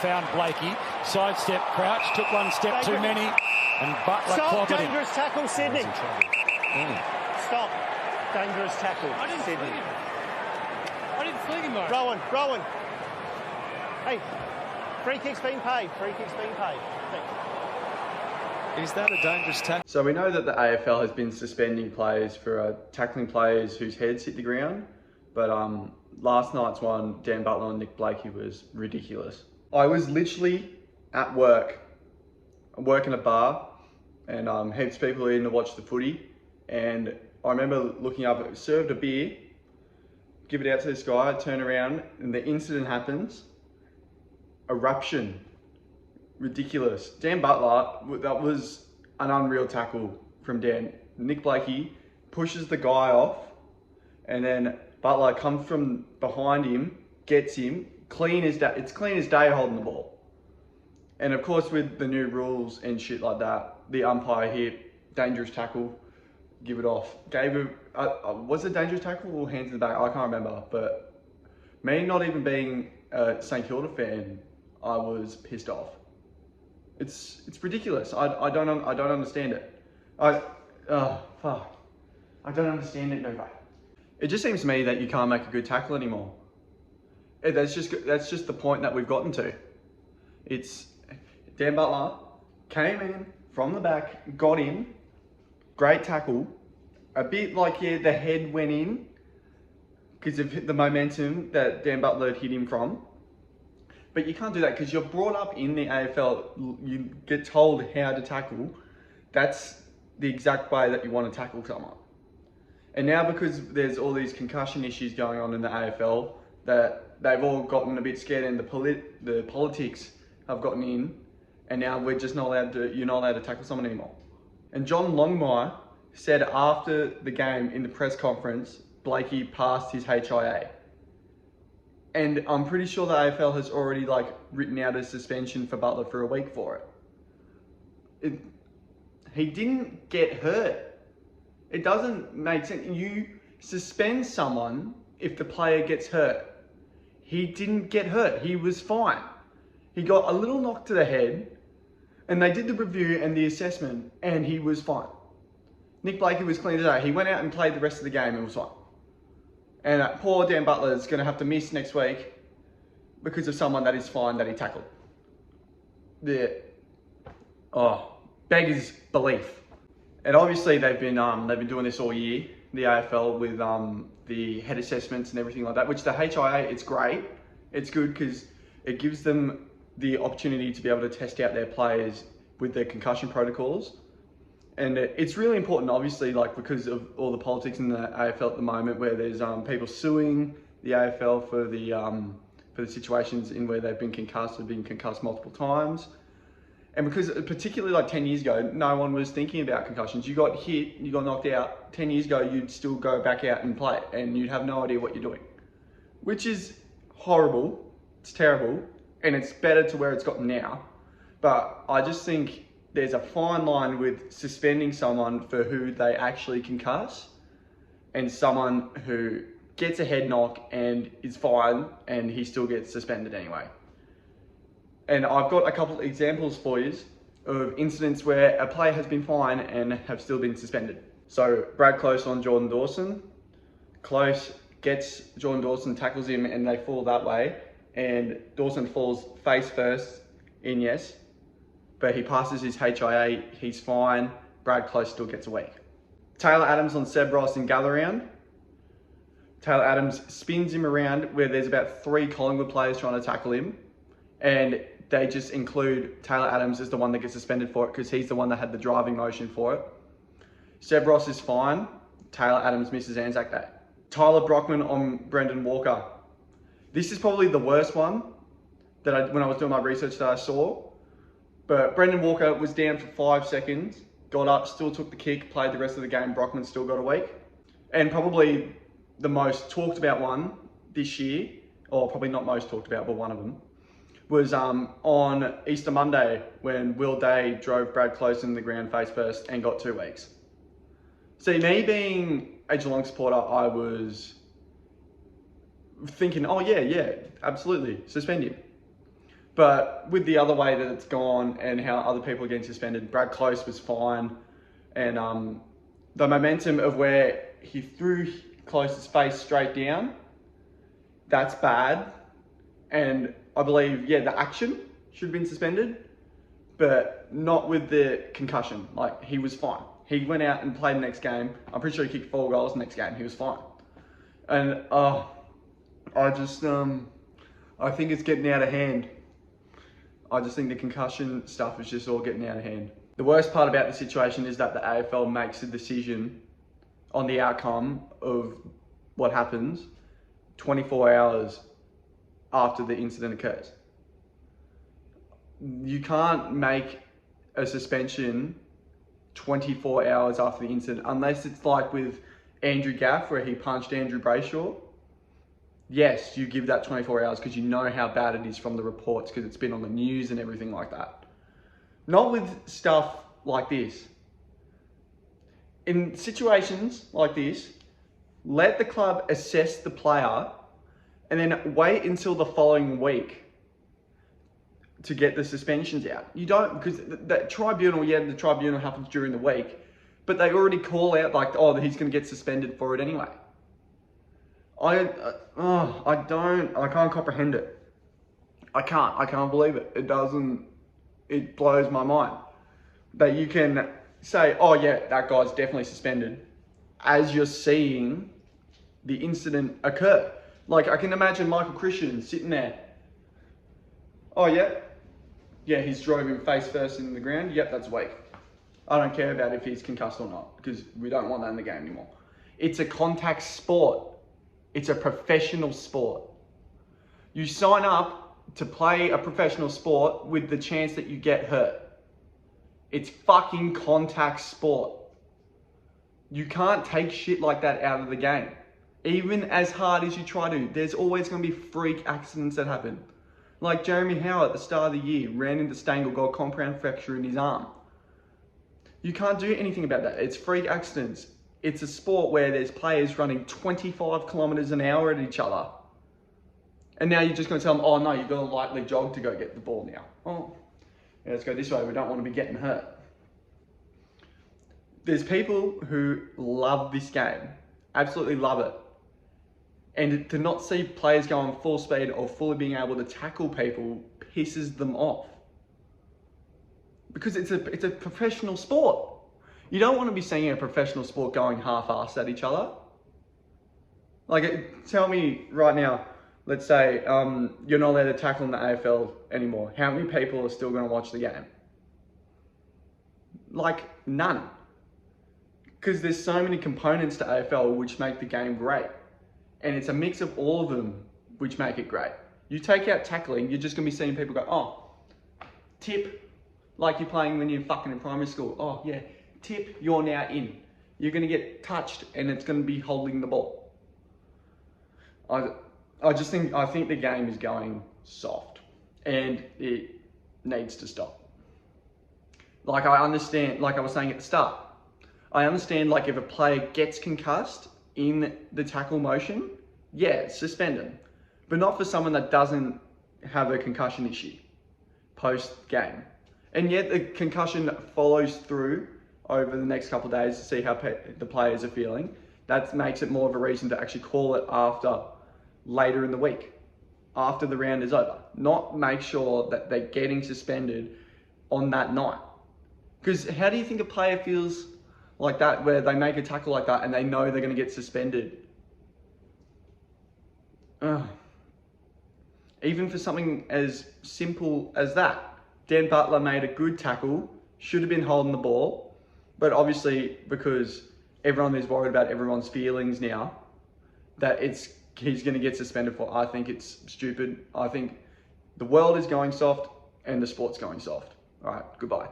found Blakey. Sidestep, Crouch, took one step too many, and Butler clobbered him. Dangerous tackle, Sydney. Stop. Dangerous tackle, I didn't Sydney. fling him. I didn't fling him, though. Rowan. Hey, free kick's been paid. Free kick's been paid. Is that a dangerous tackle? So we know that the AFL has been suspending players for tackling players whose heads hit the ground, but last night's one, Dan Butler and Nick Blakey, was ridiculous. I was literally at work. I work in a bar, and heaps of people in to watch the footy, and I remember looking up, served a beer, give it out to this guy, turn around, and the incident happens. Eruption. Ridiculous. Dan Butler, that was an unreal tackle from Dan. Nick Blakey pushes the guy off, and then Butler comes from behind him, gets him, clean as day. It's clean as day holding the ball. And of course, with the new rules and shit like that, the umpire hit, dangerous tackle, give it off. Gave it, was it dangerous tackle or hands in the back? I can't remember. But me not even being a St Kilda fan, I was pissed off. It's ridiculous. I don't understand it. Fuck. I don't understand it, no way. It just seems to me that you can't make a good tackle anymore. That's just the point that we've gotten to. It's Dan Butler came in from the back, got in, great tackle. A bit like, yeah, the head went in because of the momentum that Dan Butler had hit him from. But you can't do that because you're brought up in the AFL. You get told how to tackle. That's the exact way that you want to tackle someone. And now because there's all these concussion issues going on in the AFL, that they've all gotten a bit scared, and the politics have gotten in, and now we're just not allowed to. You're not allowed to tackle someone anymore. And John Longmire said after the game in the press conference, Blakey passed his HIA. And I'm pretty sure the AFL has already written out a suspension for Butler for a week for it. He didn't get hurt. It doesn't make sense. You suspend someone if the player gets hurt. He didn't get hurt. He was fine. He got a little knock to the head, and they did the review and the assessment, and he was fine. Nick Blakey was clean today. He went out and played the rest of the game and was fine. And poor Dan Butler is going to have to miss next week because of someone that is fine that he tackled. Beggars belief. And obviously they've been doing this all year, the AFL, with the head assessments and everything like that. Which the HIA, it's great. It's good because it gives them the opportunity to be able to test out their players with their concussion protocols. And it's really important, obviously, because of all the politics in the AFL at the moment, where there's people suing the AFL for the situations in where they've been concussed multiple times. And because particularly 10 years ago, no one was thinking about concussions. You got hit, you got knocked out. 10 years ago, you'd still go back out and play, and you'd have no idea what you're doing, which is horrible. It's terrible, and it's better to where it's gotten now. But I just think there's a fine line with suspending someone for who they actually concuss and someone who gets a head knock and is fine and he still gets suspended anyway. And I've got a couple of examples for you of incidents where a player has been fine and have still been suspended. So Brad Close on Jordan Dawson. Close gets Jordan Dawson, tackles him, and they fall that way. And Dawson falls face first in, yes. But he passes his HIA, he's fine. Brad Close still gets a week. Taylor Adams on Seb Ross in Gallagher. Taylor Adams spins him around where there's about 3 Collingwood players trying to tackle him. And they just include Taylor Adams as the one that gets suspended for it because he's the one that had the driving motion for it. Seb Ross is fine. Taylor Adams misses Anzac Day. Tyler Brockman on Brendan Walker. This is probably the worst one that when I was doing my research that I saw. But Brendan Walker was down for 5 seconds, got up, still took the kick, played the rest of the game. Brockman still got a week. And probably the most talked about one this year, or probably not most talked about, but one of them, was on Easter Monday when Will Day drove Brad Close in the ground face first and got 2 weeks. See, me being a Geelong supporter, I was thinking, oh yeah, absolutely, suspend him. But with the other way that it's gone and how other people are getting suspended, Brad Close was fine. And the momentum of where he threw Close's face straight down, that's bad. And I believe, yeah, the action should have been suspended, but not with the concussion. Like, he was fine. He went out and played the next game. I'm pretty sure he kicked 4 goals the next game. He was fine. And I just, I think it's getting out of hand. I just think the concussion stuff is just all getting out of hand. The worst part about the situation is that the AFL makes a decision on the outcome of what happens 24 hours after the incident occurs. You can't make a suspension 24 hours after the incident, unless it's like with Andrew Gaff, where he punched Andrew Brayshaw. Yes, you give that 24 hours because you know how bad it is from the reports, because it's been on the news and everything like that. Not with stuff like this. In situations like this, let the club assess the player and then wait until the following week to get the suspensions out. You don't, because the tribunal, yeah, the tribunal happens during the week, but they already call out like, oh, he's going to get suspended for it anyway. I can't comprehend it. I can't believe it. It blows my mind that you can say, oh yeah, that guy's definitely suspended, as you're seeing the incident occur. Like, I can imagine Michael Christian sitting there. Oh yeah, he's drove him face first in the ground. Yep, that's weak. I don't care about if he's concussed or not, because we don't want that in the game anymore. It's a contact sport. It's a professional sport. You sign up to play a professional sport with the chance that you get hurt. It's fucking contact sport. You can't take shit like that out of the game. Even as hard as you try to, there's always going to be freak accidents that happen. Like Jeremy Howe at the start of the year, ran into Stangl, got a compound fracture in his arm. You can't do anything about that. It's freak accidents. It's a sport where there's players running 25 kilometers an hour at each other. And now you're just going to tell them, oh no, you've got to lightly jog to go get the ball now. Oh, yeah, let's go this way. We don't want to be getting hurt. There's people who love this game, absolutely love it. And to not see players go on full speed or fully being able to tackle people pisses them off. Because it's a professional sport. You don't want to be seeing a professional sport going half-assed at each other. Like, tell me right now, let's say you're not allowed to tackle in the AFL anymore. How many people are still going to watch the game? Like, none. Because there's so many components to AFL which make the game great. And it's a mix of all of them which make it great. You take out tackling, you're just going to be seeing people go, oh, tip, like you're playing when you're fucking in primary school. Oh, yeah, tip, you're now in. You're going to get touched and it's going to be holding the ball. I think the game is going soft and it needs to stop. Like, I understand, like I was saying at the start, I understand, like, if a player gets concussed in the tackle motion, yeah, suspend them. But not for someone that doesn't have a concussion issue post-game. And yet the concussion follows through over the next couple of days to see how the players are feeling. That makes it more of a reason to actually call it after, later in the week, after the round is over. Not make sure that they're getting suspended on that night. Because how do you think a player feels like that, where they make a tackle like that and they know they're going to get suspended? Even for something as simple as that. Dan Butler made a good tackle, should have been holding the ball, but obviously because everyone is worried about everyone's feelings now, that he's going to get suspended for. I think it's stupid. I think the world is going soft and the sport's going soft. All right, goodbye.